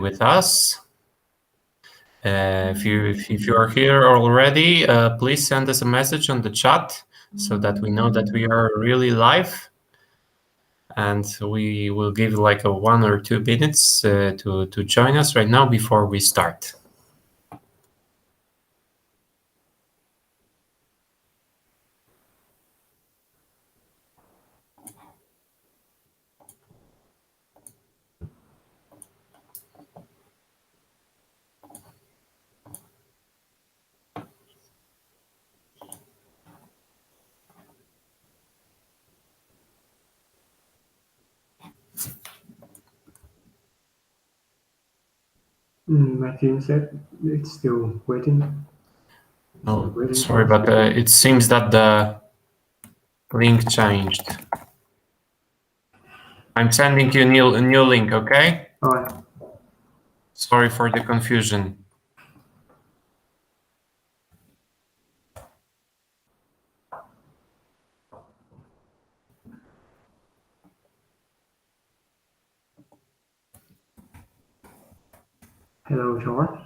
with us. If you are here already, please send us a message on the chat so that we know that we are really live. And we will give like a 1 or 2 minutes to join us right now before we start. My team said it's still waiting. Oh, sorry, but it seems that the link changed. I'm sending you a new link, okay? All right. Sorry for the confusion. Hello, George.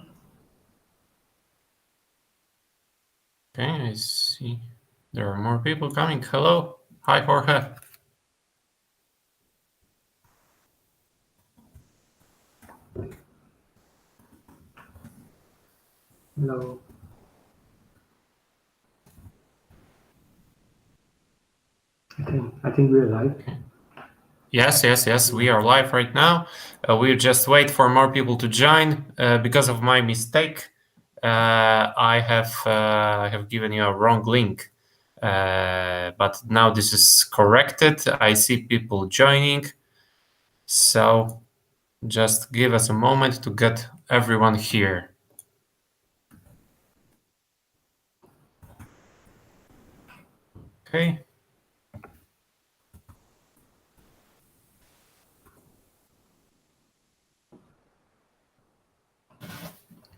Okay, I see there are more people coming. Hello. Hi, Jorge. Hello. I think we're live. Okay. Yes, we are live right now. We'll just wait for more people to join. Because of my mistake, I have given you a wrong link. But now this is corrected. I see people joining. So just give us a moment to get everyone here. Okay.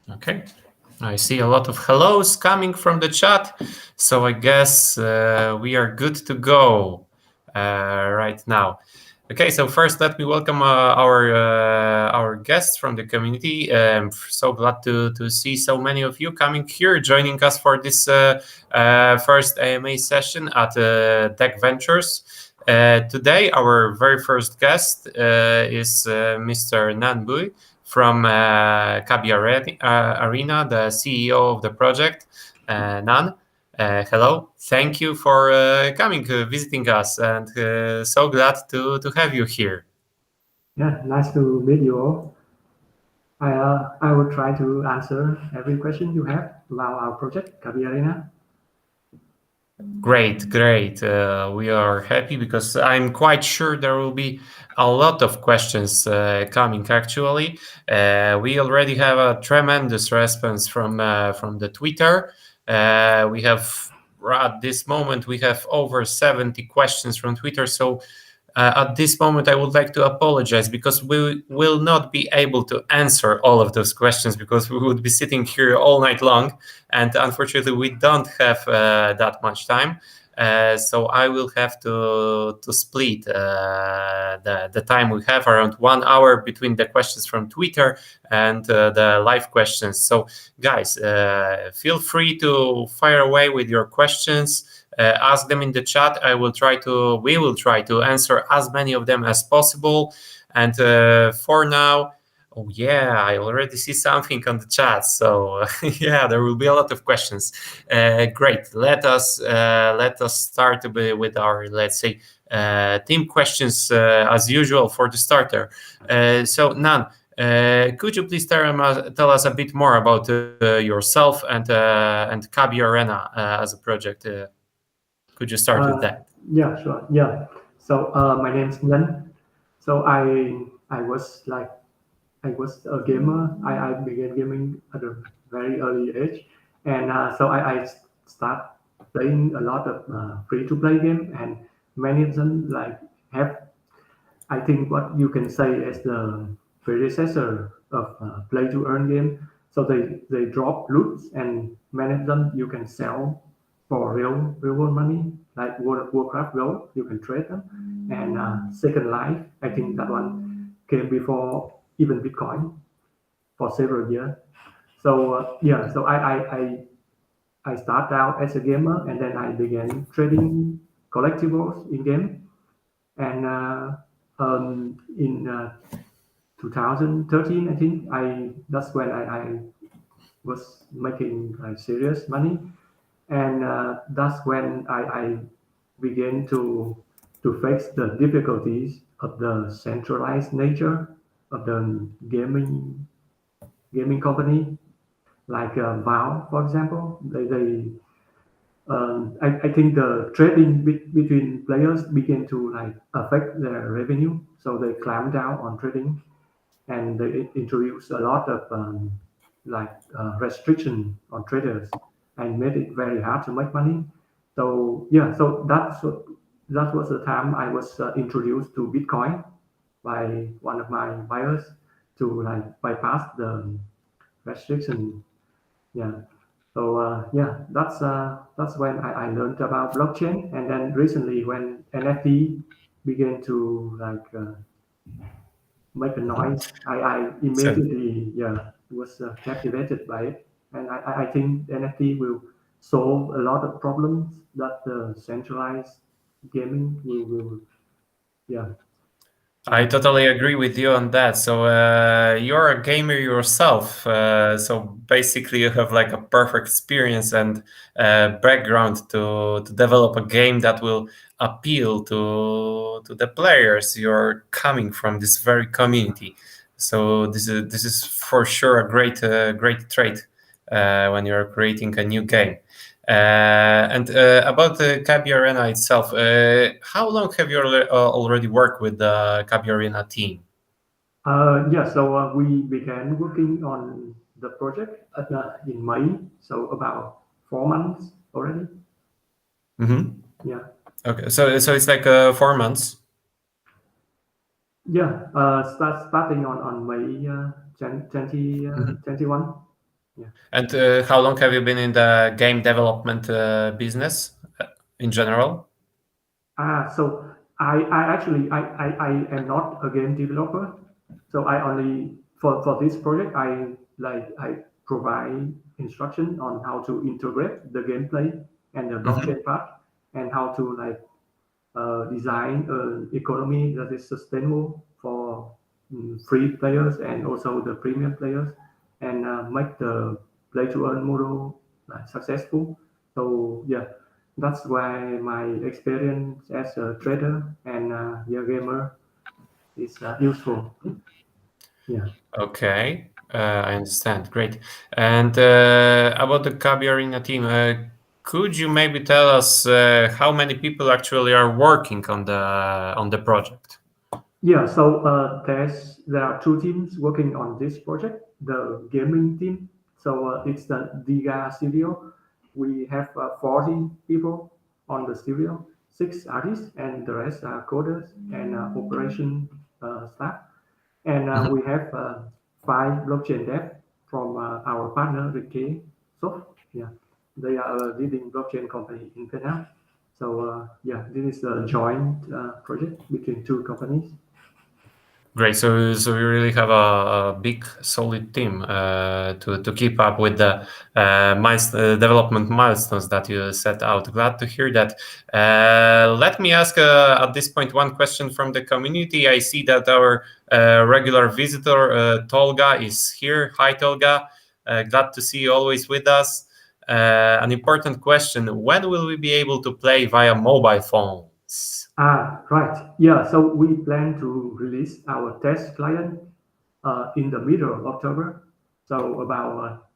Okay. I see a lot of hellos coming from the chat. So I guess we are good to go right now. Okay, so first let me welcome our guests from the community. So glad to see so many of you coming here, joining us for this first AMA session at DEC.Ventures. Today, our very first guest is Mr. Nhan from Kaby Arena, the CEO of the project. Nhan, hello. Thank you for coming, visiting us, and so glad to have you here. Yeah, nice to meet you all. I will try to answer every question you have about our project, Kaby Arena. Great. We are happy because I'm quite sure there will be a lot of questions coming. Actually, we already have a tremendous response from the Twitter. We have at this moment we have over 70 questions from Twitter. So at this moment, I would like to apologize because we will not be able to answer all of those questions because we would be sitting here all night long. And unfortunately, we don't have that much time. So I will have to split the time we have around 1 hour between the questions from Twitter and the live questions. So guys, feel free to fire away with your questions. Ask them in the chat. We will try to answer as many of them as possible. And for now, oh yeah, I already see something on the chat. So yeah, there will be a lot of questions. Great. Let us start with our, let's say, team questions as usual for the starter. So Nhan, could you please tell us a bit more about yourself and Kaby Arena as a project? Could you start with that? Yeah, sure. Yeah. So my name's Nhan. So I was a gamer. I began gaming at a very early age, and so I start playing a lot of free-to-play game, and many of them like have I think what you can say is the predecessor of play-to-earn game. So they drop loot, and many of them you can sell for real world money, like World of Warcraft Gold. You can trade them, and Second Life. I think that one came before even Bitcoin. for several years. So yeah, so I started out as a gamer, and then I began trading collectibles in game. And in 2013, I think that's when I was making like serious money, and that's when I began to face the difficulties of the centralized nature of the gaming company, like Valve, for example. I think the trading between players began to like affect their revenue, so they clamped down on trading, and they introduced a lot of like restriction on traders and made it very hard to make money. So yeah, so that was the time I was introduced to Bitcoin by one of my buyers to like bypass the restriction. Yeah. So yeah, that's when I learned about blockchain, and then recently when NFT began to like make a noise, I So immediately was captivated by it, and I think NFT will solve a lot of problems that the centralized gaming will yeah I uh, totally agree with you on that. So you're a gamer yourself. So basically, you have like a perfect experience and background to develop a game that will appeal to the players. You're coming from this very community. So this is for sure a great trait when you're creating a new game. And about the Kaby Arena itself, how long have you already worked with the Kaby Arena team? yeah. So we began working on the project in May, so about 4 months already. Mm-hmm. Yeah. Okay, so it's like 4 months. Yeah, starting on May 2021. Yeah. And how long have you been in the game development business in general? So I actually I am not a game developer. So I only for this project I provide instruction on how to integrate the gameplay and the Mhm. blockchain part, and how to like design an economy that is sustainable for free players and also the premium players, and make the play to earn model like successful. So yeah, that's why my experience as a trader and yeah, gamer is useful. Yeah. Okay, I understand. Great. And about the Kaby Arena team, could you maybe tell us how many people actually are working on the project? Yeah, so there are two teams working on this project. The gaming team, so it's the Diga studio. We have 40 people on the studio, six artists, and the rest are coders and operation staff. And Mhm. we have five blockchain dev from our partner Ricky Soft. Yeah, they are a leading blockchain company in Vietnam. So yeah, this is a joint project between two companies. Great. So you really have a big, solid team to keep up with the development milestones that you set out. Glad to hear that. Let me ask at this point one question from the community. I see that our regular visitor Tolga is here. Hi, Tolga. Glad to see you always with us. An important question: when will we be able to play via mobile phones? Right. Yeah. So we plan to release our test client in the middle of October. So about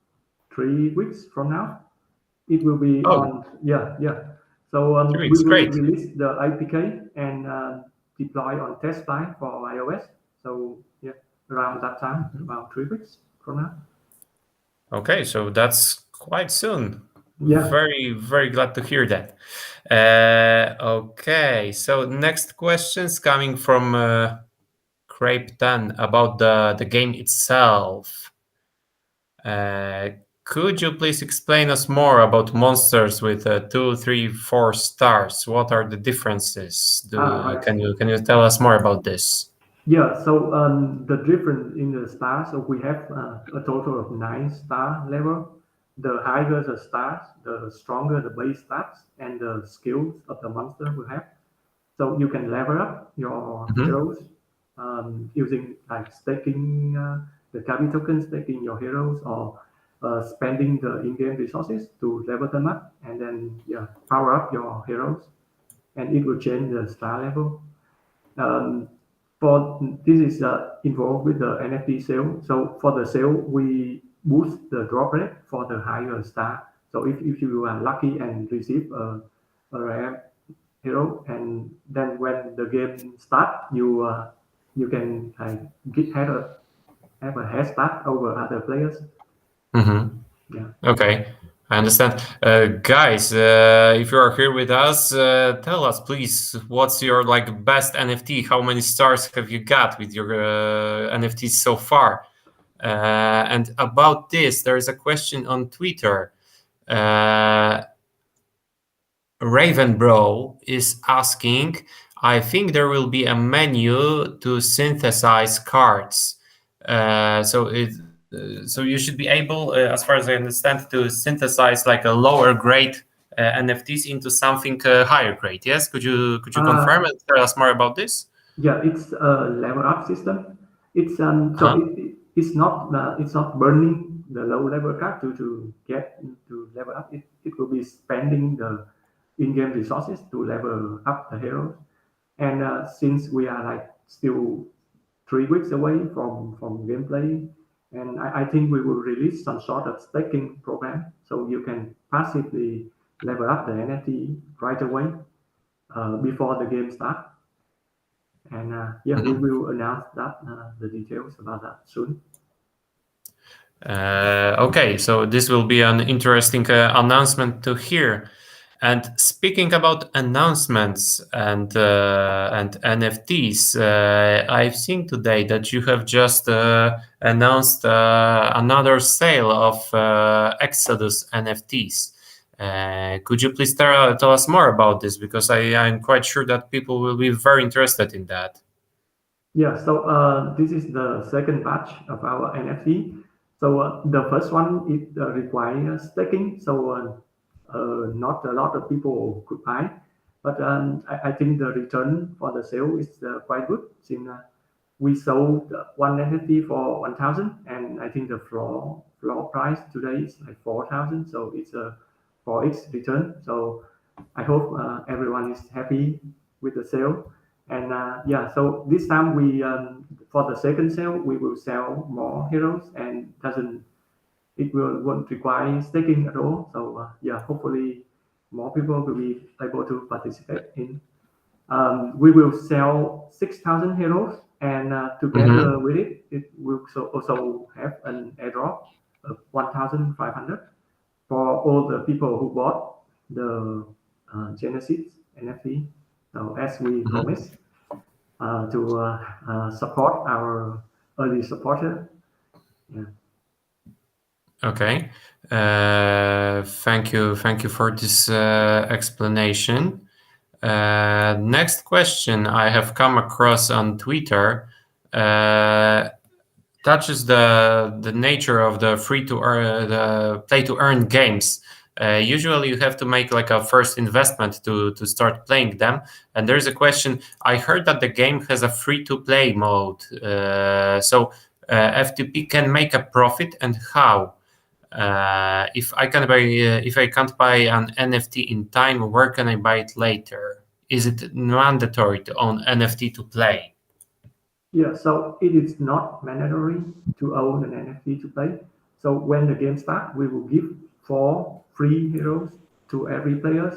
3 weeks from now, it will be Oh, on. Yeah, yeah. So 3 weeks. we will Great. release the APK and deploy on test flight for iOS. So yeah, around that time, about 3 weeks from now. Okay, so that's quite soon. Yeah. Very glad to hear that. Okay, so next questions coming from Crepe 10 about the game itself. Uh, could you please explain us more about monsters with 2, 3, 4 stars? What are the differences? Right. Can you tell us more about this? Yeah, so the difference in the stars, so we have a total of 9 star level. The higher the stars, the stronger the base stats and the skills of the monster we have. So you can level up your Hmm. heroes using like staking the Kaby token, staking your heroes, or spending the in-game resources to level them up, and then yeah, power up your heroes, and it will change the star level. Um, for this is involved with the NFT sale. So for the sale, we boost the drop rate for the higher star. So if you are lucky and receive a rare hero, and then when the game start, you can get have a head start over other players. Hmm. Yeah. Okay, I understand. Guys, if you are here with us, tell us please, what's your like best NFT? How many stars have you got with your NFTs so far? And about this, there is a question on Twitter. Uh, Ravenbro is asking, I think there will be a menu to synthesize cards. So you should be able, as far as I understand, to synthesize like a lower grade NFTs into something higher grade. Yes, could you confirm Uh, and tell us more about this? Yeah, it's a level up system. It's so Uh-huh. it's not burning the low level card to get to level up. It will be spending the in-game resources to level up the heroes. And since we are like still 3 weeks away from gameplay, and I think we will release some sort of staking program so you can passively level up the NFT right away before the game starts. And yeah, we Mhm. will announce that the details about that soon. Okay, so this will be an interesting announcement to hear. And speaking about announcements and NFTs, I've seen today that you have just announced another sale of Exodus NFTs. Could you please tell us more about this? Because I'm quite sure that people will be very interested in that. Yeah, so this is the second batch of our NFT. So the first one it requires staking, so not a lot of people could buy, but I think the return for the sale is quite good since we sold one NFT for 1,000, and I think the floor price today is like 4,000, so it's a 4x return. So I hope everyone is happy with the sale. And yeah, so this time we for the second sale we will sell more heroes and doesn't it will won't require staking at all. So yeah, hopefully more people will be able to participate in. We will sell 6,000 heroes, and together Mm-hmm. with it, it will also have an airdrop of 1,500 for all the people who bought the Genesis NFT. So as we promised to support our early supporter. Yeah. Okay. Thank you for this explanation. Next question I have come across on Twitter touches the nature of the free to earn the play to earn games. Usually, you have to make like a first investment to start playing them. And there's a question. I heard that the game has a free to play mode. So FTP can make a profit, and how? If I can't buy an NFT in time, where can I buy it later? Is it mandatory to own NFT to play? Yeah, so it is not mandatory to own an NFT to play. So when the game starts, we will give 4 free heroes to every player.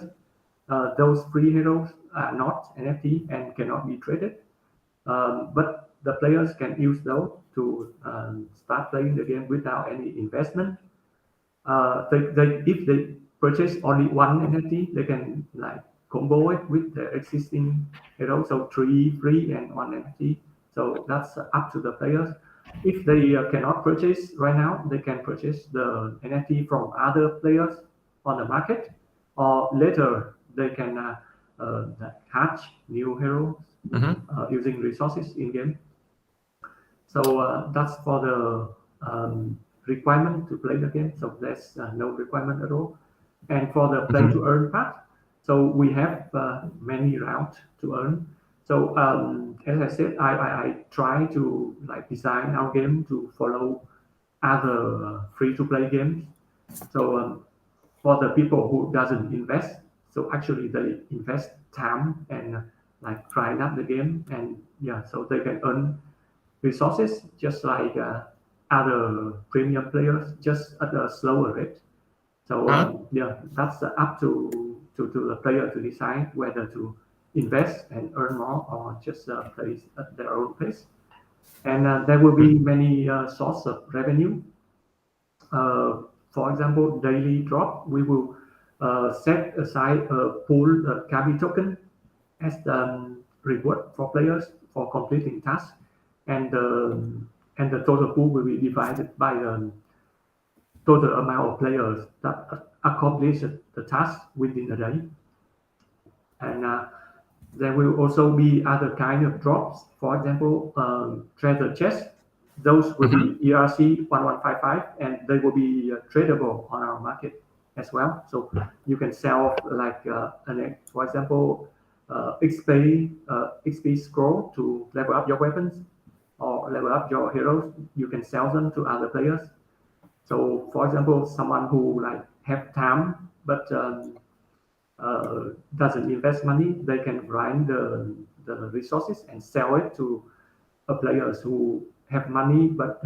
Those free heroes are not NFT and cannot be traded, but the players can use those to start playing the game without any investment. If they purchase only one NFT, they can like combo it with the existing hero, so 3 free and one NFT. So that's up to the players. If they cannot purchase right now, they can purchase the NFT from other players on the market, or later they can hatch new heroes Mhm. using resources in game. So that's for the requirement to play the game. So there's no requirement at all. And for the play to earn part, so we have many routes to earn. So as I said, I try to like design our game to follow other free to play games. So for the people who doesn't invest, so actually they invest time and like trying out the game, and yeah, so they can earn resources just like other premium players, just at a slower rate. So Uh-huh. yeah, that's up to the player to decide whether to invest and earn more or just play at their own pace. And there will be many sources of revenue. Uh, for example, daily drop, we will set aside a pool Kaby token as the reward for players for completing tasks, and the total pool will be divided by the total amount of players that accomplish the task within a day. And there will also be other kind of drops. For example, treasure chests. Those will be ERC 1155, and they will be tradable on our market as well. So you can sell like for example, XP scroll to level up your weapons or level up your heroes. You can sell them to other players. So for example, someone who like have time but doesn't invest money, they can grind the resources and sell it to players who have money but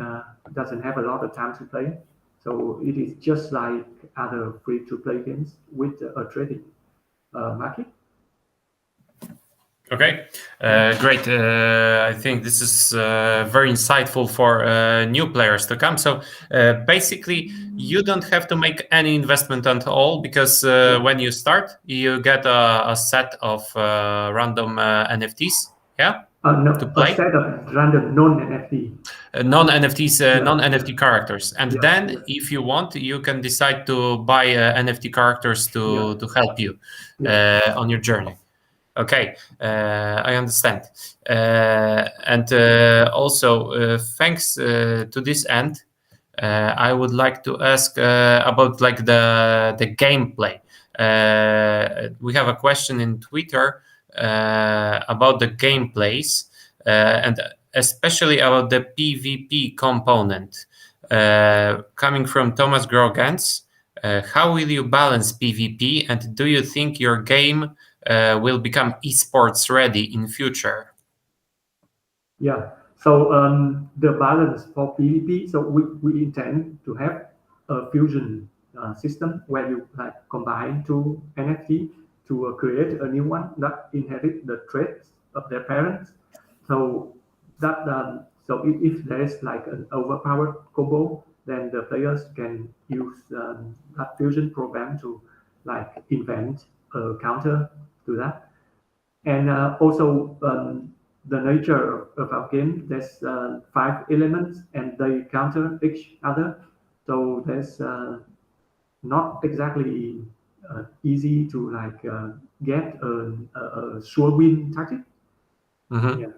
doesn't have a lot of time to play. So it is just like other free-to-play games with a trading market. Okay, great. I think this is very insightful for new players to come. So basically, you don't have to make any investment at all because Yeah. when you start, you get a set of random NFTs, yeah, to No, a play. set of random non-NFT. Non-NFTs, Yeah, non-NFT yeah, characters, and yes, then yes, if you want, you can decide to buy NFT characters yeah, to help you yeah, on your journey. Okay, I understand. And also, thanks to this end, I would like to ask about like the gameplay. We have a question in Twitter about the gameplays and especially about the PvP component. Coming from Thomas Grogans, how will you balance PvP, and do you think your game will become esports ready in future? yeah. So the balance for PvP. So we intend to have a fusion system where you like combine two NFT to create a new one that inherit the traits of their parents. So that so if there is like an overpowered combo, then the players can use that fusion program to like invent a counter to that. And also the nature of our game, there's five elements and they counter each other. So there's not exactly easy to like get a sure win tactic. Mhm. Yeah.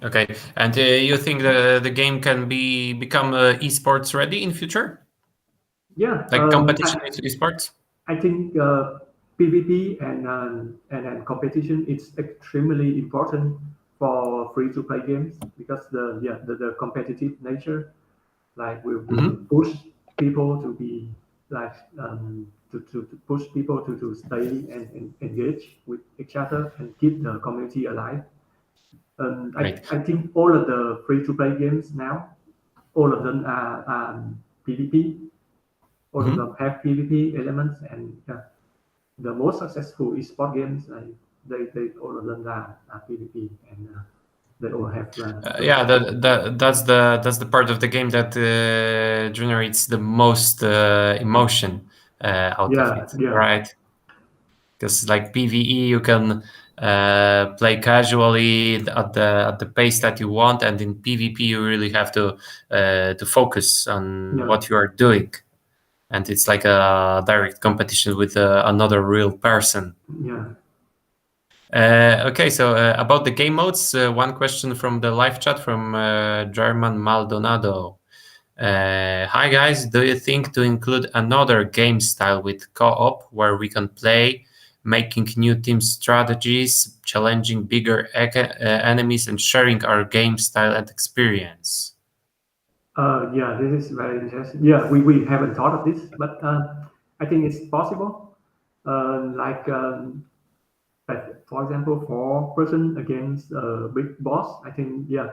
Okay, and you think the game can become esports ready in future, Yeah, like competition esports? I think PvP and competition is extremely important for free to play games because the competitive nature like will Hmm. push people to be like to push people to stay and engage with each other and keep the community alive. Great. I think all of the free to play games now, all of them are PvP. All of them Mhm. have PvP elements, and the most successful esport games, they all of them are PvP, and they all have so Yeah, that's the part of the game that generates the most emotion out of yeah, it, yeah, right? Because like PVE, you can play casually at the pace that you want, and in PvP, you really have to focus on yeah, what you are doing, and it's like a direct competition with another real person. yeah. Okay, so about the game modes, one question from the live chat from German Maldonado. Hi guys, do you think to include another game style with co-op where we can play, making new team strategies, challenging bigger enemies, and sharing our game style and experience? Yeah, this is very interesting. Yeah, we haven't thought of this, but I think it's possible. Like, for example, four-person against a big boss. I think yeah,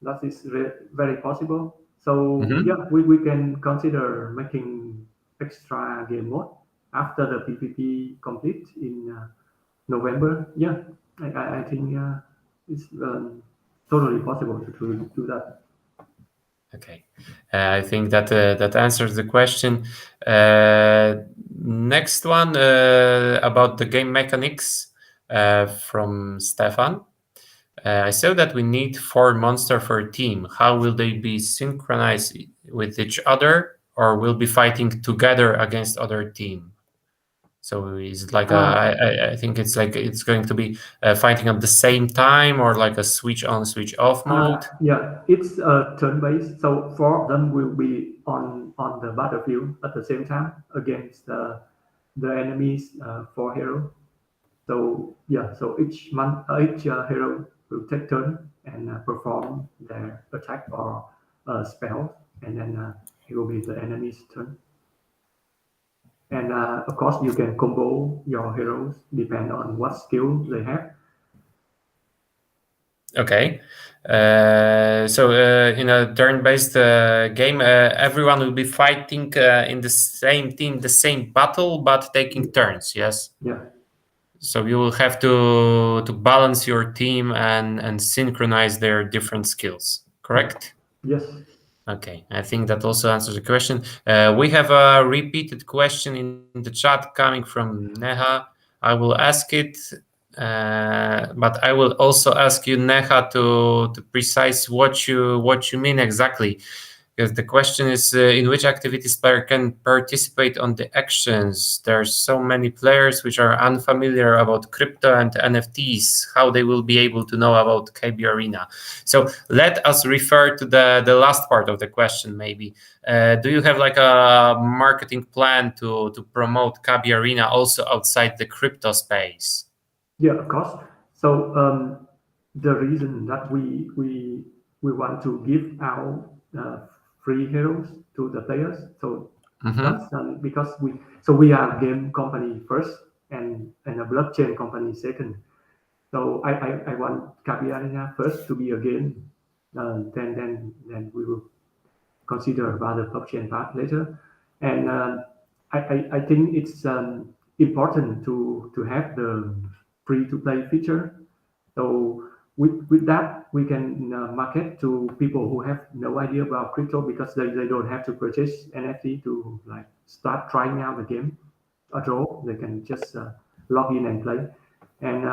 that is very possible. So Mm-hmm. yeah, we can consider making extra game mode after the PPP complete in November. Yeah, I think it's totally possible to do that. Okay, I think that that answers the question. Uh, Next one about the game mechanics from Stefan. I saw that we need four monsters for a team. How will they be synchronized with each other, or will be fighting together against other team? So is it like a? Uh, I think it's like it's going to be fighting at the same time, or like a switch on, switch off mode. yeah, it's turn-based, so four of them will be on the battlefield at the same time against the enemies four hero. So yeah, so each hero will take turn and perform their attack or spell, and then it will be the enemy's turn. And of course, you can combo your heroes depend on what skill they have. Okay. So in a turn-based game, everyone will be fighting in the same team, the same battle, but taking turns. Yes. Yeah, So you will have to balance your team and synchronize their different skills. yeah, Correct. yes, Okay, I think that also answers the question. We have a repeated question in the chat coming from Neha. I will ask it, but I will also ask you, Neha, to precise what you mean exactly. Because the question is, in which activities player can participate on the actions? There's so many players which are unfamiliar about crypto and NFTs, how they will be able to know about KB Arena. So let us refer to the last part of the question, maybe. Do you have like a marketing plan to promote KB Arena also outside the crypto space? yeah, of course. So the reason that we want to give out free heroes to the players, so Mm-hmm. that's because we are a game company first and a blockchain company second. So I want Kaby Arena first to be a game, then we will consider about the blockchain part later. And I think it's important to have the free to play feature. So with that, we can market to people who have no idea about crypto because they don't have to purchase NFT to like start trying out the game at all. They can just log in and play. And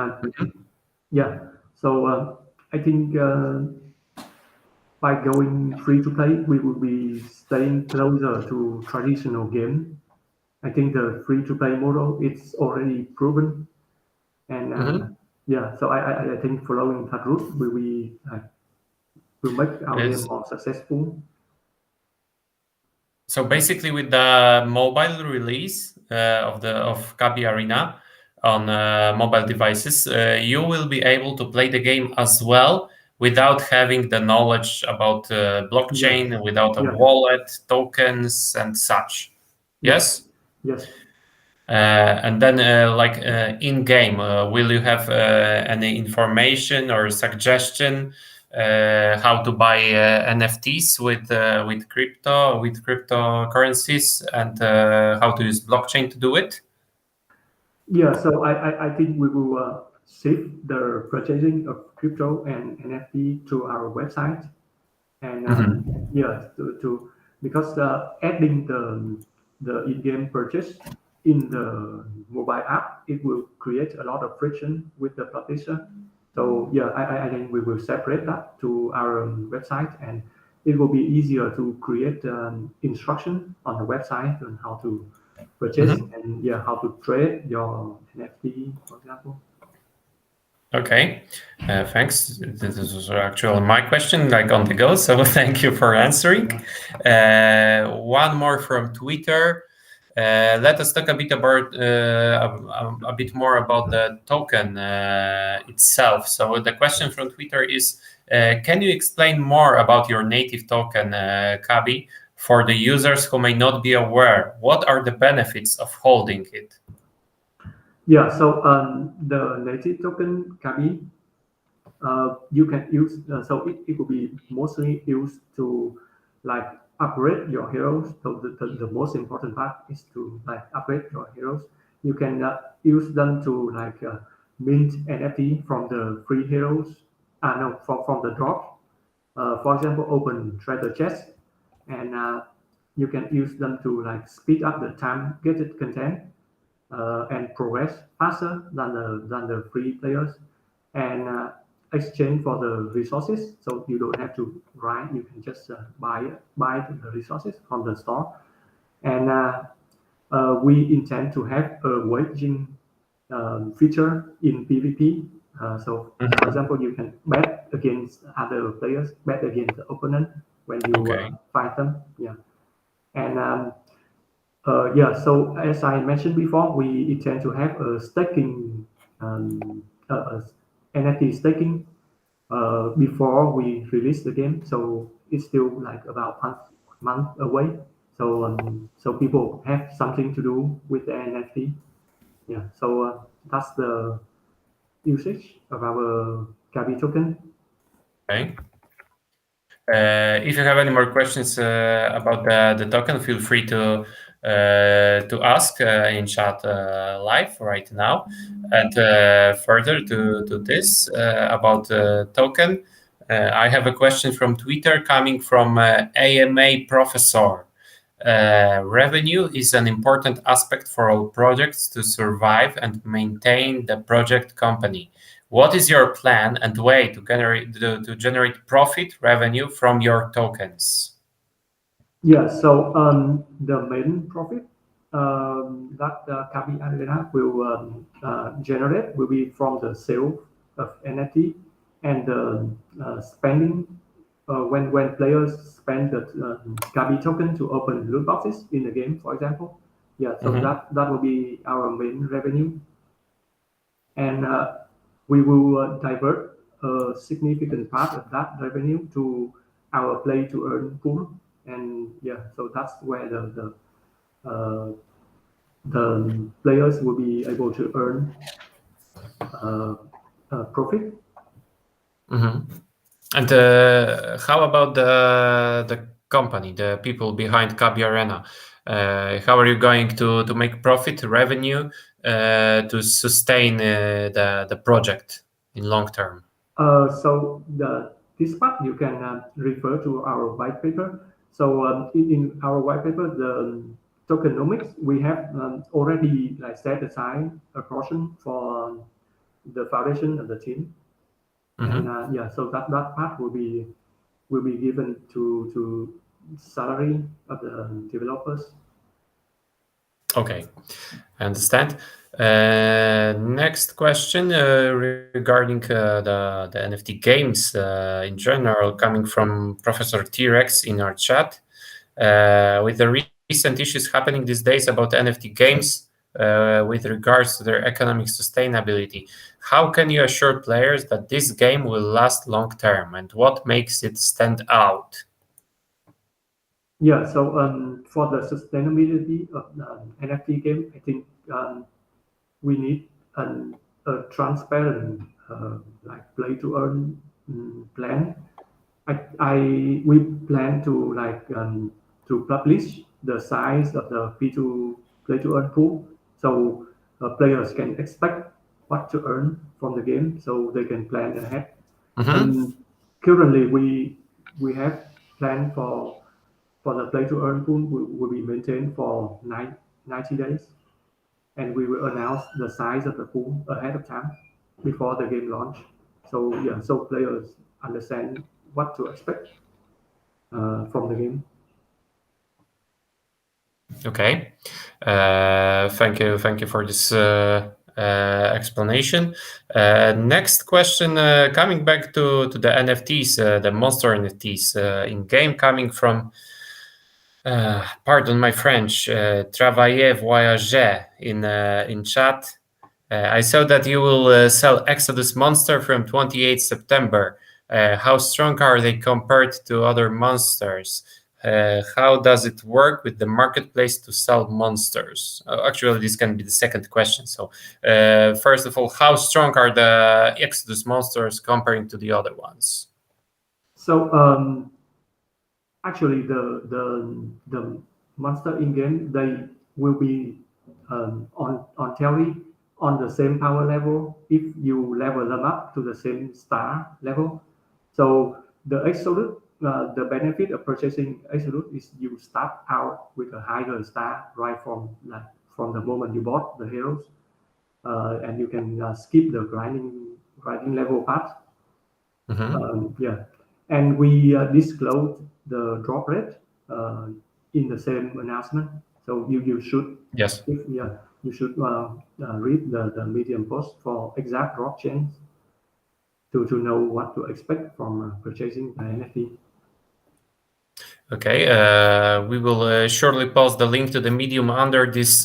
yeah, so I think by going free to play, we will be staying closer to traditional game. I think the free to play model it's already proven, and Mm-hmm. yeah, so I think following that route will make our game Yes. more successful. So basically, with the mobile release of Kaby Arena on mobile devices, you will be able to play the game as well without having the knowledge about Yes, blockchain, without a yeah, wallet, tokens, and such. yeah, Yes. yes. And then, like in game, will you have any information or suggestion how to buy NFTs with cryptocurrencies, and how to use blockchain to do it? Yeah, so I think we will shift the purchasing of crypto and NFT to our website. And Mhm. yeah, to because adding the in-game purchase in the mobile app, it will create a lot of friction with the publisher. So yeah, I think we will separate that to our website, and it will be easier to create instruction on the website on how to purchase, Mhm. and yeah, how to trade your NFT, for example. Okay, thanks. This is actually my question, like on the go. So thank you for answering. Yeah. One more from Twitter. Let us talk a bit about a bit more about the token itself. So the question from Twitter is: can you explain more about your native token, Kaby, for the users who may not be aware? What are the benefits of holding it? Yeah, so the native token Kaby, you can use, so it will be mostly used to like upgrade your heroes. So the most important part is to like upgrade your heroes. You can use them to like mint NFT from the free heroes, no, from the drop. For example, open treasure chest, and you can use them to like speed up the time gated content and progress faster than the free players, and exchange for the resources. So you don't have to grind; you can just buy the resources from the store. And we intend to have a waging feature in PvP. So, for Mhm. example, you can bet against other players, bet against the opponent when you Okay. fight them. Yeah, and yeah. So as I mentioned before, we intend to have a staking, NFT staking before we release the game. So it's still like about a month away. So people have something to do with the NFT. Yeah. So that's the usage of our Gabi token. Okay. If you have any more questions about the token, feel free to ask in chat live right now. And further to this about token, I have a question from Twitter coming from AMA Professor. Revenue is an important aspect for all projects to survive and maintain the project company. What is your plan and way to generate profit revenue from your tokens? Yeah, so the main profit that Kabi Arena will generate will be from the sale of NFT and the spending when players spend the Kabi token to open loot boxes in the game, for example. Yeah, so Mhm. that will be our main revenue, and we will divert a significant part of that revenue to our play to earn pool, and yeah, so that's where uh, the players will be able to earn uh, profit. Mhm. And how about the company, the people behind Kaby Arena? How are you going to make profit revenue to sustain the project in long term? So this part you can refer to our white paper. So in our white paper, the tokenomics, we have already like set aside a portion for the foundation of the team, and Mhm. yeah, so that part will be given to salary of the developers. Okay, I understand. Next question regarding the NFT games in general, coming from Professor T-Rex in our chat. With the recent issues happening these days about NFT games with regards to their economic sustainability, how can you assure players that this game will last long term and what makes it stand out? Yeah, so for the sustainability of the NFT game, I think we need a transparent like play to earn plan. We plan to like to publish the size of the P2 play to earn pool, so players can expect what to earn from the game, so they can plan ahead. Mhm. And currently, we have planned for the play to earn pool will be maintained for 90 days, and we will announce the size of the pool ahead of time before the game launch. So yeah, so players understand what to expect from the game. Okay. Thank you for this explanation. Next question, coming back to the NFTs, the monster NFTs in game, coming from, pardon my French, Travailler Voyager in chat. I saw that you will sell Exodus Monster from 28 September. How strong are they compared to other monsters? How does it work with the marketplace to sell monsters? Actually, this can be the second question. So, first of all, how strong are the Exodus monsters comparing to the other ones? So actually, the monster in game, they will be on theory on the same power level if you level them up to the same star level. So the absolute the benefit of purchasing absolute is you start out with a higher star right from the moment you bought the heroes, and you can skip the grinding level part. Yeah, and we disclose the drop rate in the same announcement. So you should, Yes. if yeah, you should read the Medium post for exact drop change to know what to expect from purchasing an NFT. Okay, we will shortly post the link to the Medium under this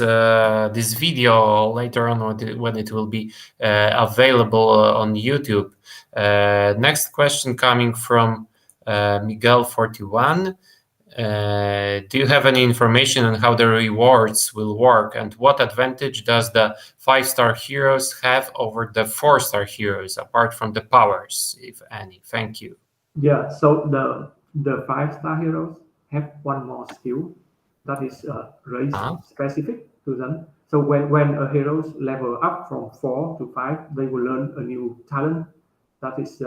video later on when it will be available on YouTube. Next question coming from Miguel41. Do you have any information on how the rewards will work, and what advantage does the 5-star heroes have over the 4-star heroes apart from the powers, if any? Thank you. Yeah, so the 5-star heroes have one more skill that is race specific to them. So when a heroes level up from 4 to 5, they will learn a new talent that is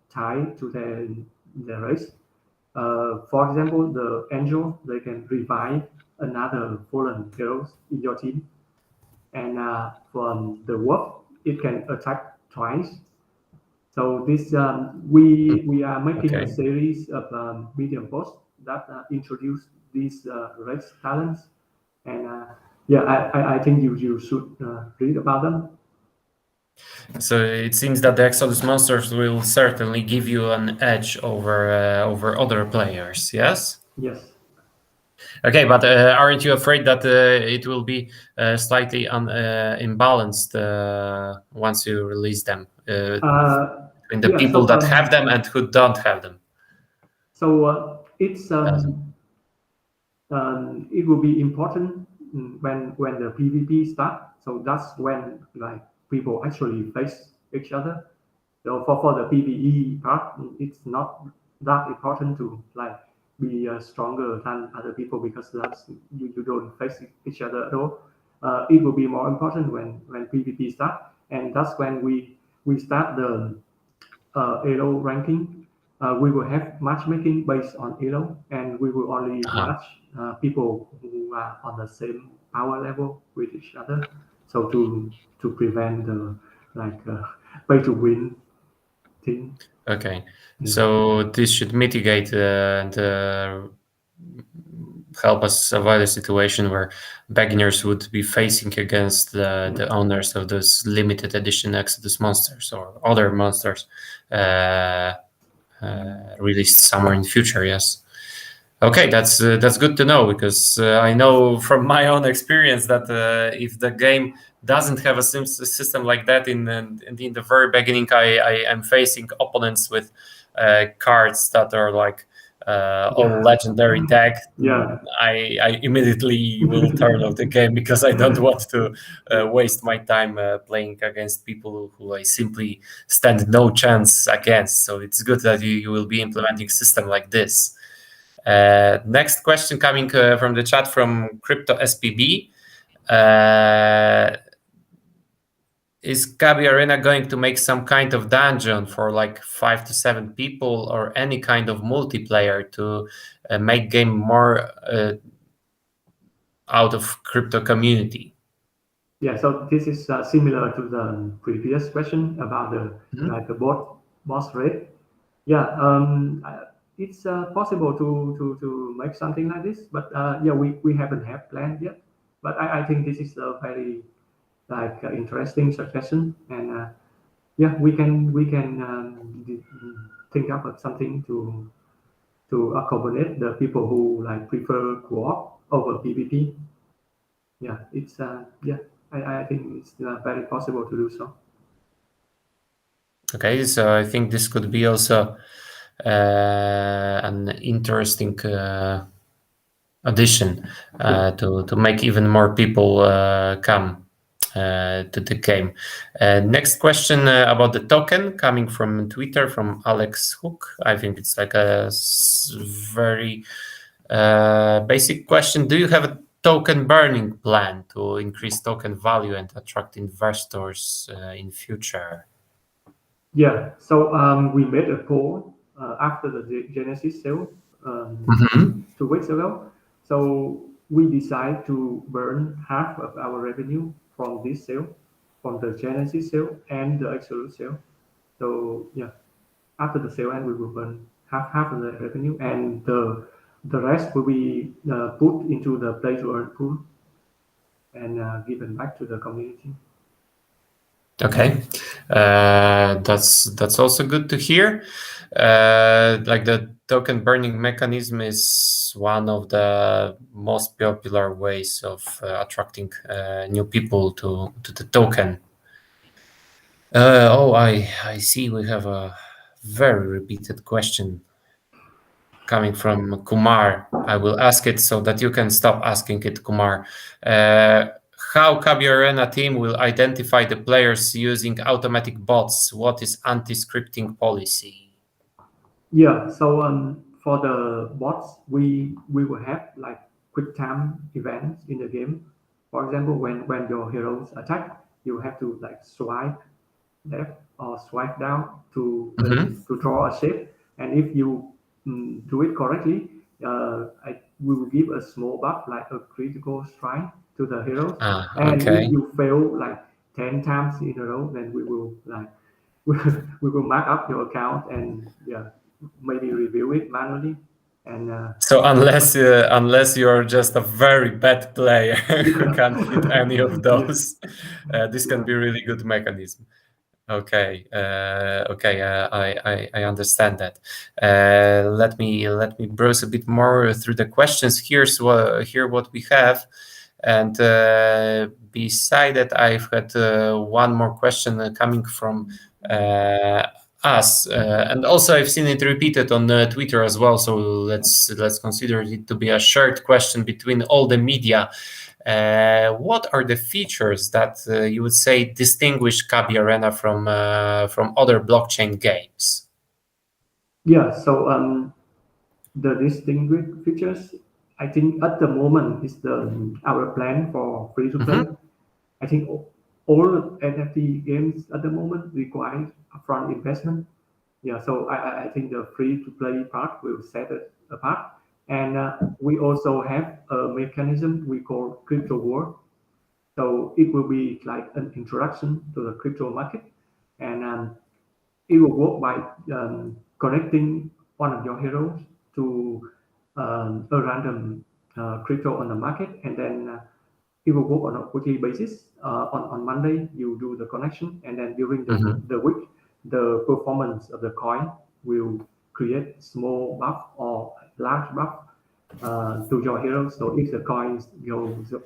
tied to their race. For example, the angel, they can revive another fallen heroes in your team, and from the wolf, it can attack twice. So this we are making a series of Medium posts that introduce these race talents, and yeah, I think you should read about them. So it seems that the Exodus monsters will certainly give you an edge over other players. Yes. Yes. Okay, but aren't you afraid that it will be slightly imbalanced once you release them between the Yeah. people So that have them and who don't have them? So it's it will be important when the PvP start. So that's when like people actually face each other. So for the PvE part, it's not that important to like be stronger than other people because that's you don't face each other at all. It will be more important when PvP start, and that's when we start the Elo ranking. We will have matchmaking based on Elo, and we will only match people who are on the same power level with each other. So to prevent the like pay to win thing. Okay, so this should mitigate and help us avoid a situation where beginners would be facing against the owners of those limited edition Exodus monsters or other monsters released somewhere in the future. Yes. Okay, that's good to know because I know from my own experience that if the game doesn't have a system like that in the very beginning, I am facing opponents with cards that are like all legendary deck. Yeah. I immediately will turn off the game because I don't want to waste my time playing against people who I simply stand no chance against. So it's good that you will be implementing a system like this. Next question coming from the chat from Crypto SPB. Is Kaby Arena going to make some kind of dungeon for like 5 to 7 people or any kind of multiplayer to make game more out of crypto community? Yeah, so this is similar to the previous question about the boss rate. Yeah, it's possible to make something like this, but yeah, we haven't have planned yet. But I think this is a very like interesting suggestion, and yeah, we can think up of something to accommodate the people who like prefer co-op over PvP. Yeah, it's yeah, I think it's very possible to do so. Okay, so I think this could be also an interesting addition Yeah. to make even more people come to the game. Next question about the token coming from Twitter from Alex Hook. I think it's like a very basic question. Do you have a token burning plan to increase token value and attract investors in future? Yeah, so we made a poll after the Genesis sale Mhm. 2 weeks ago. So we decided to burn half of our revenue from this sale, from the Genesis sale and the Absolute sale. So yeah, after the sale end, we will burn half of the revenue, and the rest will be put into the play to earn pool and given back to the community. Okay, that's also good to hear. Like the token burning mechanism is one of the most popular ways of attracting new people to the token. Oh, I see. We have a very repeated question coming from Kumar. I will ask it so that you can stop asking it, Kumar. Uh, how Kaby Arena team will identify the players using automatic bots? What is anti-scripting policy? Yeah, so for the bots, we will have like quick time events in the game. For example, when your heroes attack, you have to like swipe left or swipe down Mhm. to draw a shape. And if you do it correctly, we will give a small buff like a critical strike to the heroes. Ah, And if okay. you fail like 10 times in a row, then we will like we will mark up your account and yeah, maybe review it manually. And So unless you're just a very bad player who can't hit any of yeah, those, this can yeah, be really good mechanism. Okay, okay, I understand that. Let me browse a bit more through the questions. Here what we have, and beside that, I've had one more question coming from uh, us, and also I've seen it repeated on Twitter as well. So let's consider it to be a shared question between all the media. What are the features that you would say distinguish Kaby Arena from other blockchain games? yeah. So the distinguished features, I think at the moment is the our plan for free to play. Mhm. I think all NFT games at the moment require upfront investment. Yeah, so I think the free to play part will set it apart. And we also have a mechanism we call crypto war. So it will be like an introduction to the crypto market, and it will work by connecting one of your heroes to a random crypto on the market, and then it will work on a weekly basis. On Monday, you do the connection, and then during Mhm. the week, the performance of the coin will create small buff or large buff to your hero. So if the coins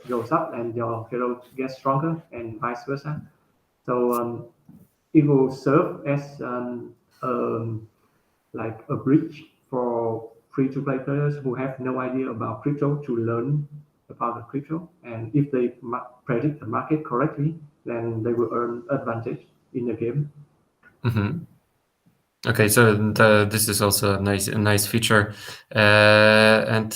goes up and your hero gets stronger, and vice versa. So it will serve as like a bridge for free to play players who have no idea about crypto to learn about the crypto. And if they predict the market correctly, then they will earn advantage in the game. Mhm. Okay, so this is also a nice feature, and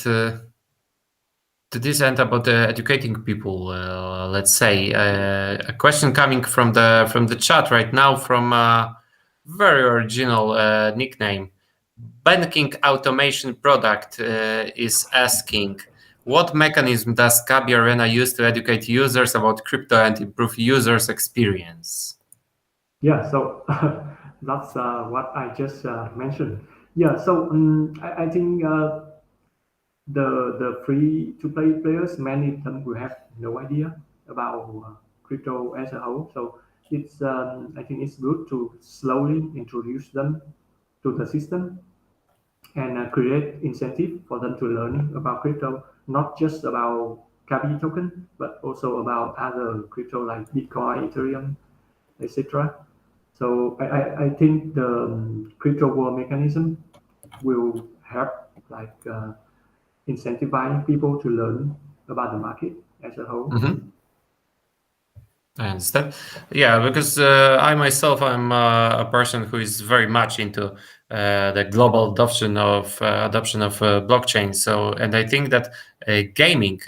to this end about educating people. Let's say a question coming from the chat right now from a very original nickname. Banking automation product is asking, what mechanism does Kaby Arena use to educate users about crypto and improve users' experience? Yeah, so that's what I just mentioned. Yeah, so I think the free to play players, many of them will have no idea about crypto as a whole. So it's I think it's good to slowly introduce them to the system and create incentive for them to learn about crypto, not just about Kaby token, but also about other crypto like Bitcoin, Ethereum, etc. So I think the crypto world mechanism will help like incentivize people to learn about the market as a whole. Mhm. I understand. Yeah, because I myself am a person who is very much into the global adoption of blockchain. So, and I think that gaming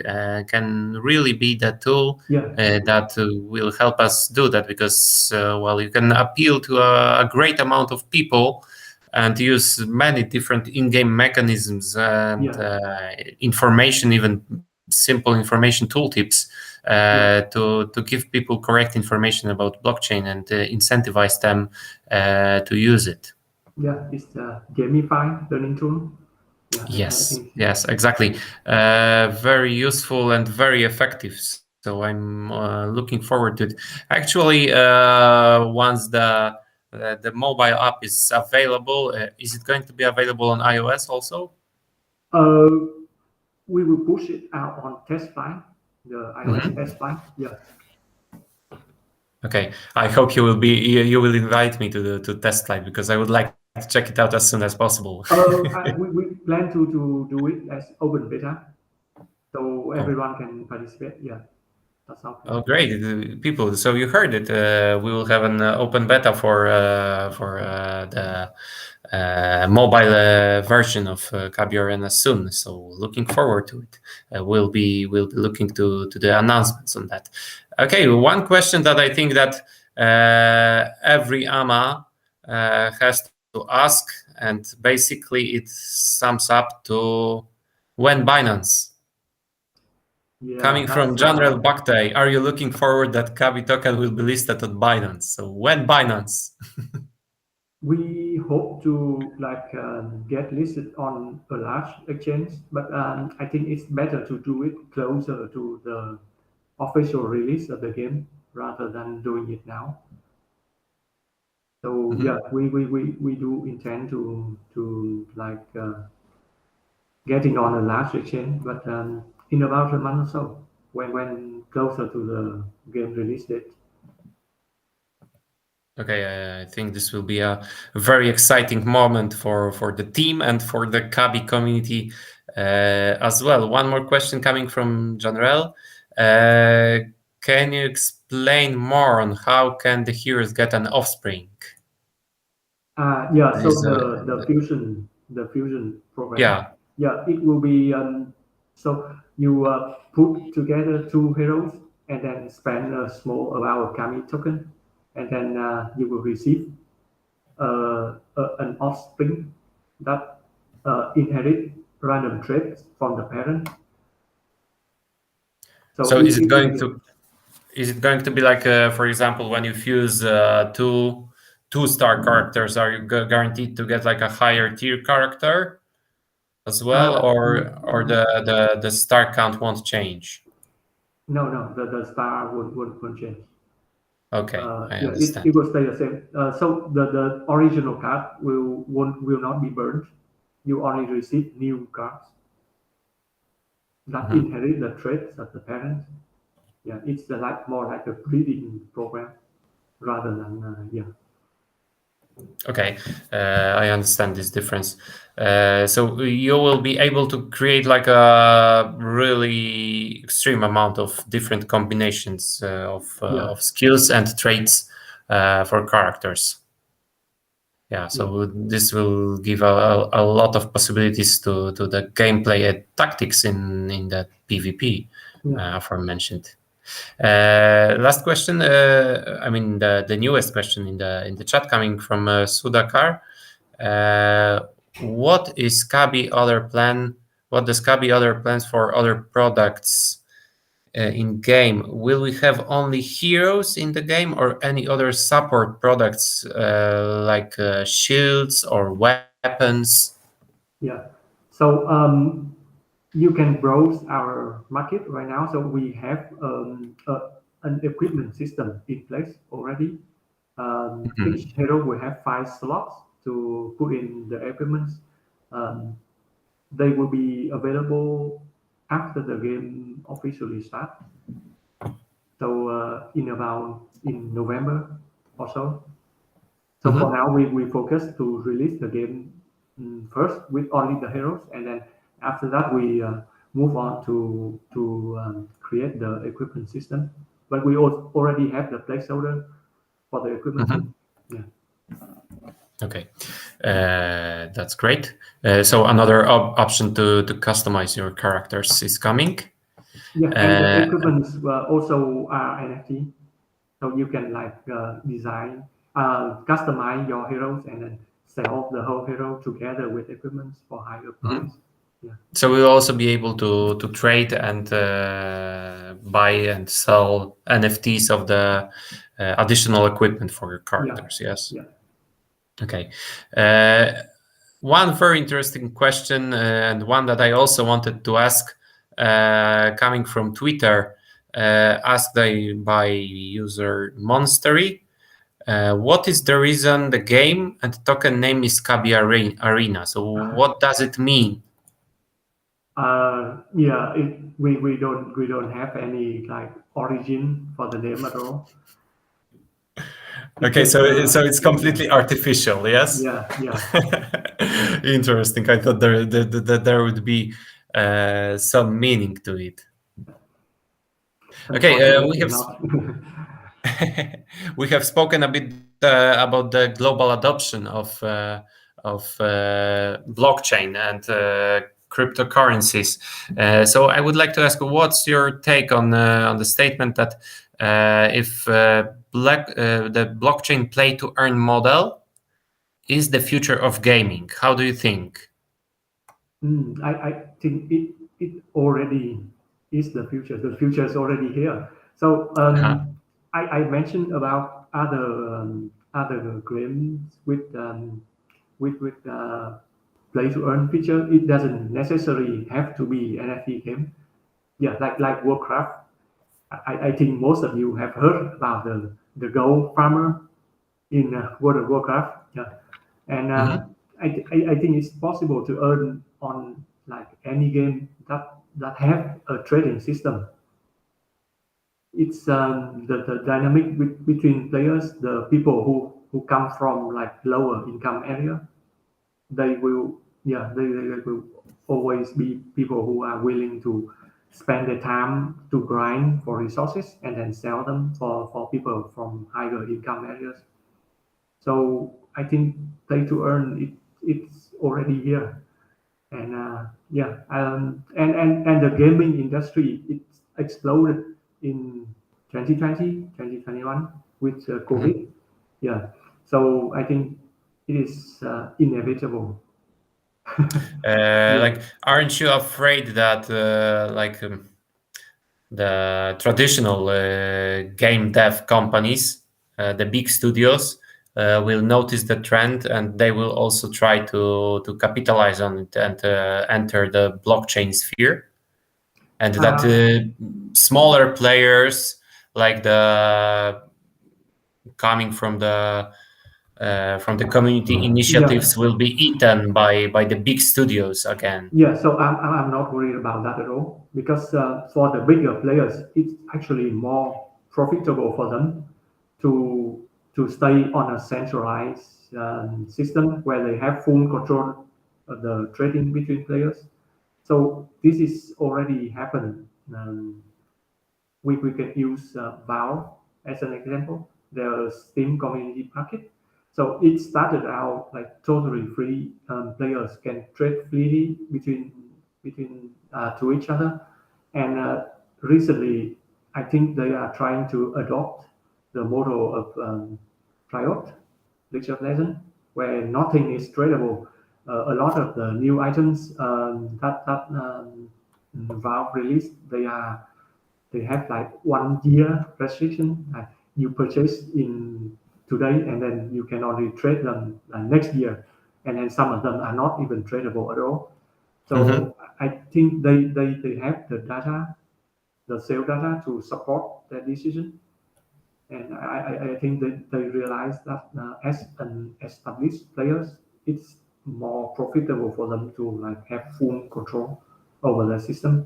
can really be the tool Yeah, that will help us do that. Because well, you can appeal to a great amount of people and use many different in-game mechanisms and yeah, information, even simple information tooltips yeah, to give people correct information about blockchain and incentivize them to use it. yeah. It's the gamify learning tool. Yeah, I Yes, think yes, exactly. Very useful and very effective. So I'm looking forward to it. Actually, once the mobile app is available, is it going to be available on iOS also? uh, we will push it out on test flight, the iOS Mhm. test flight. Yeah. Okay, I hope you will invite me to the to test flight because I would like to check it out as soon as possible. We plan to do it as open beta, so Oh, everyone can participate. Yeah, that's our oh, plan. great, people! So you heard it. We will have an open beta for the mobile version of Kaby Arena soon. So looking forward to it. We'll be looking to the announcements on that. Okay, one question that I think that every AMA has to ask, and basically it sums up to when Binance. Yeah, Coming from that's General Bakhtay, are you looking forward that Kaby token will be listed on Binance? So when Binance? we hope to like get listed on a large exchange, but I think it's better to do it closer to the official release of the game rather than doing it now. So yeah, Mhm. we do intend to like getting on a large exchange, but in about a month or so, when closer to the game release date. Okay, I think this will be a very exciting moment for the team and for the Kaby community as well. One more question coming from Janrel. Uh, can you explain more on how can the heroes get an offspring? Yeah, so Is the fusion program, yeah. yeah, it will be so you put together two heroes and then spend a small amount of Kami token, and then you will receive an offspring that inherit random traits from the parent. So So yeah. is it going to be like, for example, when you fuse two-star characters, are you guaranteed to get like a higher tier character as well, Uh, or the star count won't change? no, the star won't change. Okay, I Yeah, understand. it will stay the same. So the original card will not be burned. You only receive new cards that Mhm. inherit the traits of the parents. Yeah, it's like more like a breeding program rather than yeah. Okay, I understand this difference. So you will be able to create like a really extreme amount of different combinations Yeah, of skills and traits for characters. Yeah, yeah, so this will give a lot of possibilities to the gameplay and tactics in the PvP yeah. aforementioned. Last question. I mean the newest question in the chat coming from Sudhakar. Uh, what is Kaby other plan? What does Kaby other plans for other products in game? Will we have only heroes in the game or any other support products like shields or weapons? Yeah. So you can browse our market right now. So we have an equipment system in place already. Mhm. Each hero will have 5 slots to put in the equipments. Um, they will be available after the game officially starts. So in November or so. So for Mhm. now, we focus to release the game first with only the heroes, and then after that we move on to create the equipment system. But we already have the placeholder for the equipment too. Mhm. Yeah, Okay, that's great. So another option to customize your characters is coming. yeah, and the Uh, equipments also are NFT, so you can design, customize your heroes, and then sell the whole hero together with equipments for higher mhm. price. Yeah, So we'll also be able to trade and buy and sell NFTs of the additional equipment for your yeah, characters. Yes. yeah. Okay. Uh, One very interesting question, and one that I also wanted to ask, coming from Twitter, asked by user Monstery. What is the reason the game and token name is Kaby Arena? So what does it mean? Yeah, we don't have any origin for the name at all. It's Okay, just so it's yeah, completely artificial, yes. yeah, yeah. Interesting. I thought there would be some meaning to it. Okay, Unfortunately, not. we have spoken a bit about the global adoption of blockchain and cryptocurrencies. So I would like to ask, what's your take on the statement that if the blockchain play to earn model is the future of gaming? How do you think? I think it already is the future. The future is already here. So Uh-huh. I mentioned about other games with play to earn feature. It doesn't necessarily have to be NFT game. Yeah, like Warcraft. I think most of you have heard about the gold farmer in World of Warcraft. Yeah, and Mhm. I think it's possible to earn on any game that have a trading system. It's the dynamic between players, the people who come from lower income area. They will they will always be people who are willing to spend their time to grind for resources and then sell them for people from higher income areas. So I think play to earn it's already here, and and the gaming industry it exploded in 2020 2021 with Mhm. COVID. Yeah, so I think it is inevitable. Yeah. Like, aren't you afraid that the traditional game dev companies, the big studios, will notice the trend and they will also try to capitalize on it and enter the blockchain sphere, and that Uh, smaller players like the coming from the community yeah. initiatives will be eaten by the big studios again. Yeah, so I'm not worried about that at all because for the bigger players, it's actually more profitable for them to to stay on a centralized system where they have full control of the trading between players. So this is already happened. We can use Valve as an example, the Steam community market. So it started out totally free. Players can trade freely between to each other, and recently, I think they are trying to adopt the model of Riot, League of Legends, where nothing is tradable. A lot of the new items that Valve released, they have 1 year restriction. You purchase in today, and then you can only trade them next year, and then some of them are not even tradable at all. So I think they have the data, the sales data to support that decision. And I think that they realize that as an established players, it's more profitable for them to like have full control over the system.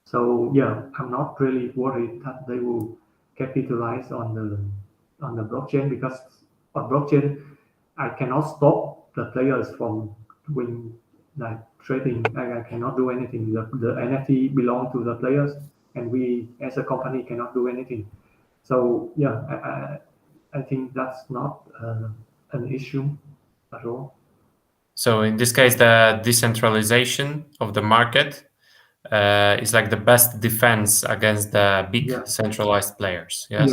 So yeah, I'm not really worried that they will capitalize on the blockchain, because on blockchain I cannot stop the players from doing like trading. I cannot do anything. The NFT belong to the players, and we as a company cannot do anything. So yeah, I think that's not an issue at all. So in this case, the decentralization of the market is like the best defense against the big Yeah, centralized players. Yes.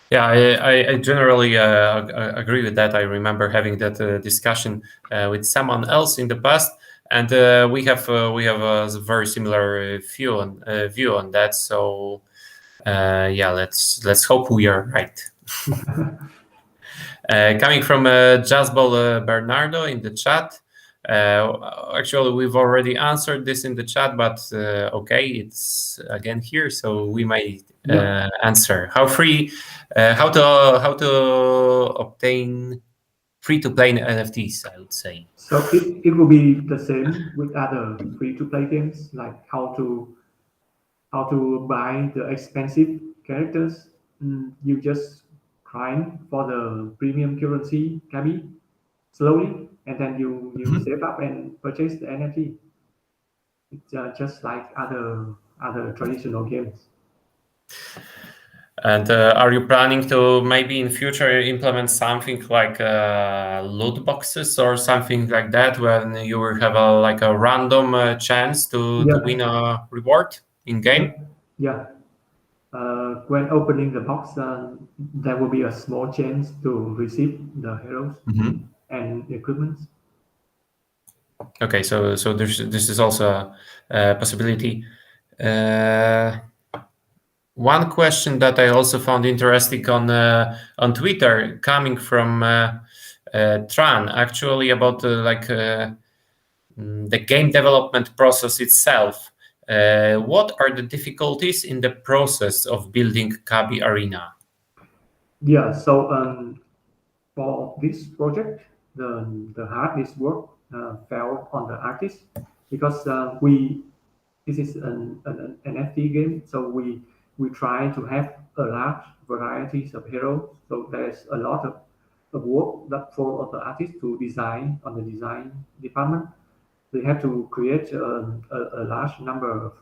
yeah, Yeah, I generally agree with that. I remember having that discussion with someone else in the past, and we have a very similar view on that. So yeah, let's hope we are right. Coming from Jazzball Bernardo in the chat. Actually, we've already answered this in the chat, but okay, it's again here, so we might yeah. answer how to obtain free to play NFTs. I would say. So it will be the same with other free to play games, like how to buy the expensive characters. You just grind for the premium currency Kaby slowly, and then you Mhm. save up and purchase the NFT. It's just like other traditional games. And are you planning to maybe in future implement something like loot boxes or something like that, when you will have a like a random chance to Yeah, win a reward in yeah, game? yeah. When opening the box, there will be a small chance to receive the heroes Mhm. and equipment. Okay, so this is also a possibility. Uh, One question that I also found interesting on Twitter, coming from Tran, actually about the game development process itself. What are the difficulties in the process of building Kaby Arena? Yeah, so for this project, the hardest work fell on the artist, because we this is an NFT game, so we try to have a large varieties of heroes. So there's a lot of work that for the artist to design on the design department. They have to create a large number of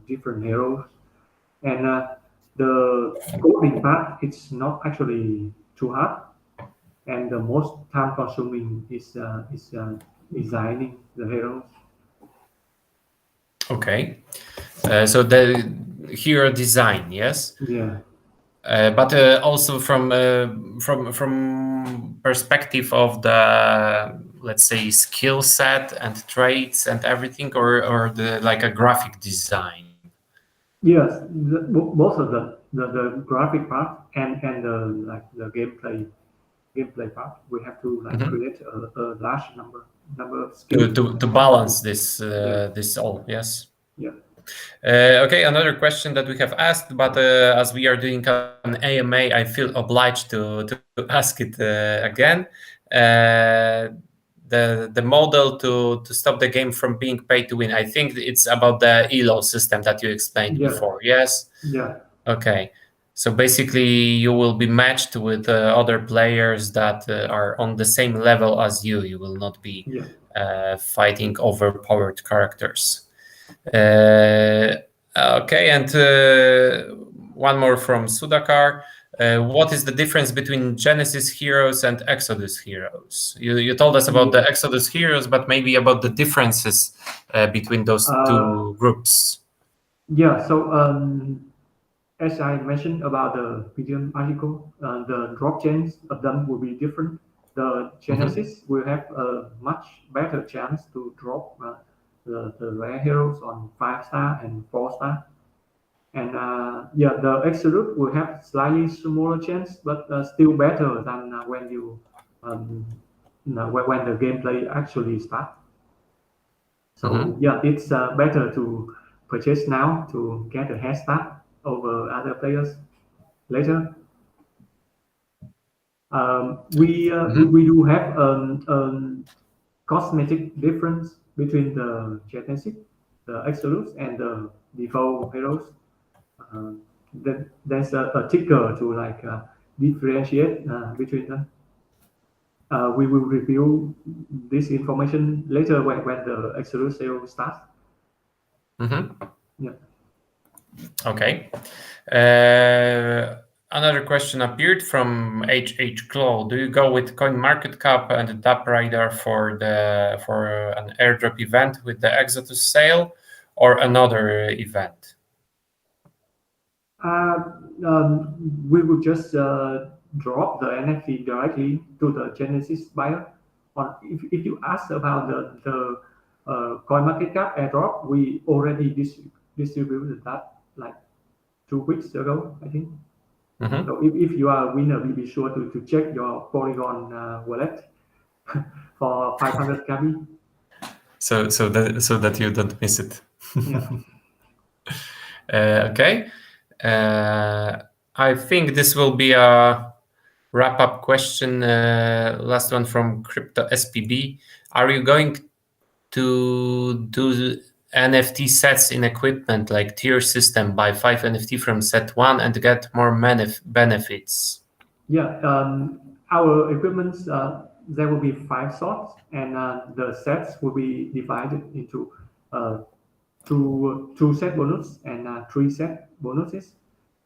different heroes, and the coding part it's not actually too hard, and the most time consuming is designing the heroes. Okay, so the hero design, yes. Yeah, But also from perspective of the, let's say, skill set and traits and everything, or the like a graphic design. yes, both of the graphic part and the like the gameplay part. We have to like Mhm. create a large number of skills. To balance Yeah, this all, yes. yeah, Okay, another question that we have asked, but as we are doing an AMA, I feel obliged to ask it again. Uh, the model to stop the game from being pay to win. I think it's about the ELO system that you explained yeah, before. Yes. yeah, Okay. So basically, you will be matched with other players that are on the same level as you. You will not be yeah. fighting overpowered characters. Uh, okay, and one more from Sudakar. What is the difference between Genesis heroes and Exodus heroes? You told us about Yeah. the Exodus heroes, but maybe about the differences between those Uh, two groups. yeah. So as I mentioned about the Medium article, the drop chains of them will be different. The Mhm. Genesis will have a much better chance to drop the rare heroes on 5 star and 4 star. And yeah, the Exodus will have slightly smaller chance, but still better than when you um, when the gameplay actually starts. So yeah, it's better to purchase now to get a head start over other players later. We do have cosmetic difference between the Genesis, the Exodus, and the default heroes. Um, there's a ticker to like differentiate between them. We will review this information later when the Exodus sale starts. Mm-hmm. Yeah. Okay. Another question appeared from HH Claw. Do you go with CoinMarketCap and the DApp Radar for an airdrop event with the Exodus sale or another event? Uh, we will just drop the NFT directly to the Genesis buyer. Or if you ask about the CoinMarketCap airdrop, we already distributed that like 2 weeks ago, I think. Mm-hmm. So if you are a winner, be sure to check your Polygon wallet for 500 Kaby. So that you don't miss it. Yeah. Okay. I think this will be a wrap-up question. Last one from Crypto SPB. Are you going to do NFT sets in equipment like tier system, buy 5 NFT from set 1 and get more benefits? Yeah, our equipments, there will be 5 sorts, and the sets will be divided into uh, two set bonus and 3 set bonuses.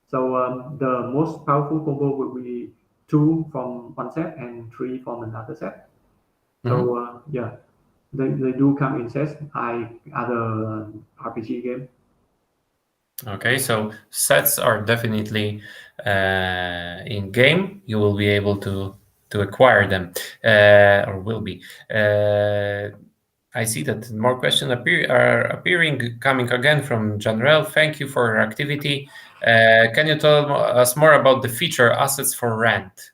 So the most powerful combo will be 2 from 1 set and 3 from another set. So yeah, they do come in sets like other RPG game. Okay, so sets are definitely in game. You will be able to acquire them, or will be. I see that more questions are appearing, coming again from Janrel. Thank you for your activity. Can you tell us more about the feature assets for rent?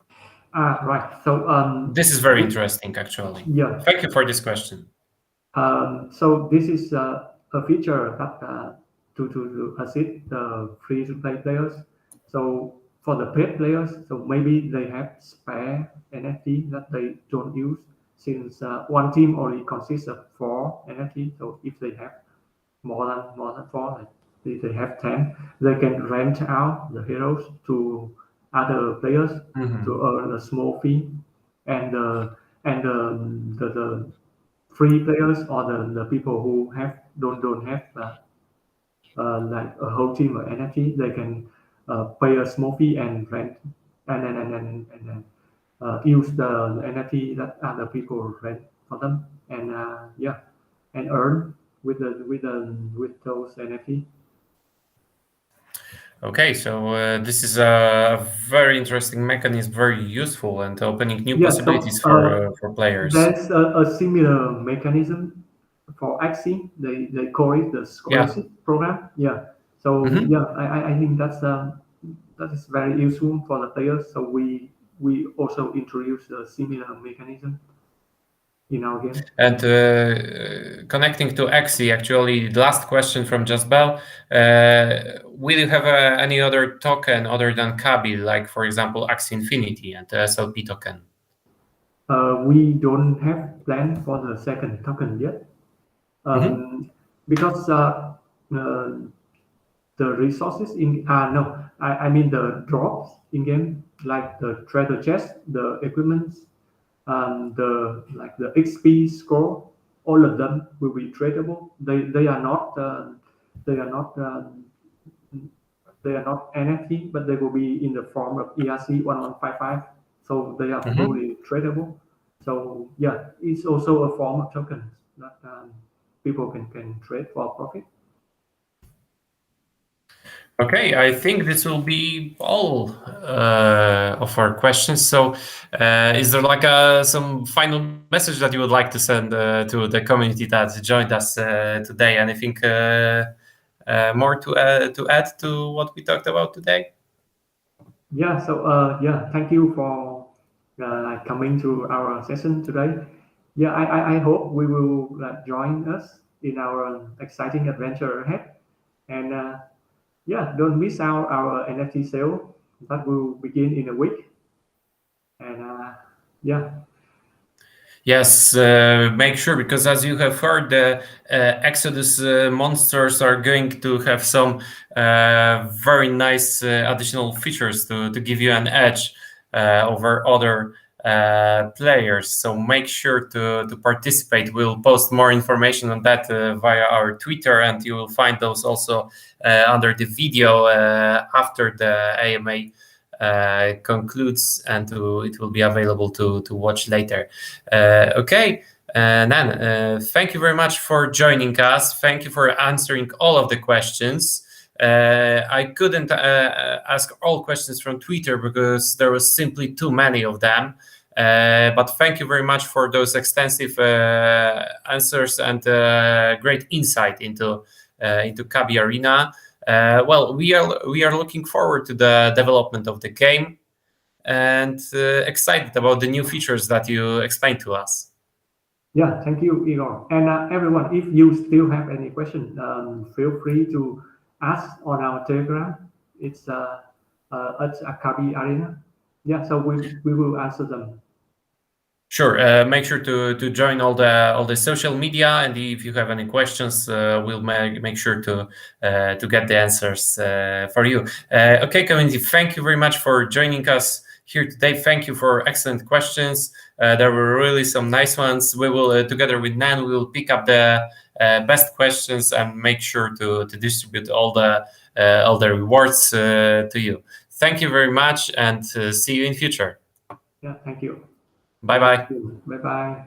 Right. So This is very interesting, actually. yeah. Thank you for this question. So this is a feature that to assist the free-to-play players. So for the paid players, so maybe they have spare NFT that they don't use since one team only consists of 4 NFT. So if they have more than 4, like if they have 10, they can rent out the heroes to other players to earn a small fee, and the free players or the people who don't have like a whole team of NFT, they can pay a small fee and rent and use the NFT that other people rent for them, and yeah, and earn with those NFT. Okay, so this is a very interesting mechanism, very useful, and opening new Yeah, so possibilities for players. there's a similar mechanism for Axie. They call it the Yeah. scholarship program. Yeah. So Mhm. yeah, I think that is very useful for the players. So we also introduce a similar mechanism in our game. And connecting to Axie, actually, the last question from Just Bell. Will you have any other token other than Kaby, like, for example, Axie Infinity and the SLP token? We don't have plan for the second token yet, Mhm. because uh, the resources in no, I mean the drops in game, like the treasure chest, the equipments, the like the XP score, all of them will be tradable. They are not they are not they are not NFT, but they will be in the form of ERC 1155. So they are Mhm. fully tradable. So yeah, it's also a form of tokens that people can trade for profit. Okay, I think this will be all of our questions. So, is there like some final message that you would like to send to the community that joined us today? Anything more to add to what we talked about today? Yeah. So yeah, thank you for coming to our session today. Yeah, I hope we will join us in our exciting adventure ahead. And yeah, don't miss out our NFT sale that will begin in a week. And yeah, Yes, make sure, because as you have heard, the Exodus monsters are going to have some very nice additional features to give you an edge over other players. So make sure to participate. We'll post more information on that via our Twitter, and you will find those also under the video after the AMA concludes, and it will be available to watch later. Okay, Nhan, thank you very much for joining us. Thank you for answering all of the questions. I couldn't ask all questions from Twitter because there was simply too many of them. But thank you very much for those extensive answers and great insight into Kaby Arena. Well, we are looking forward to the development of the game, and excited about the new features that you explained to us. yeah, thank you, Igor. And everyone, if you still have any question, feel free to ask on our Telegram. It's at Akabi Arena. Yeah, so we will answer them. Sure. Make sure to join all the social media, and if you have any questions, we'll make sure to get the answers for you. Okay, community. Thank you very much for joining us here today. Thank you for excellent questions. There were really some nice ones. We will, together with Nhan, we will pick up the best questions and make sure to distribute all the rewards to you. Thank you very much, and see you in future. Yeah, thank you. Bye bye. Bye bye.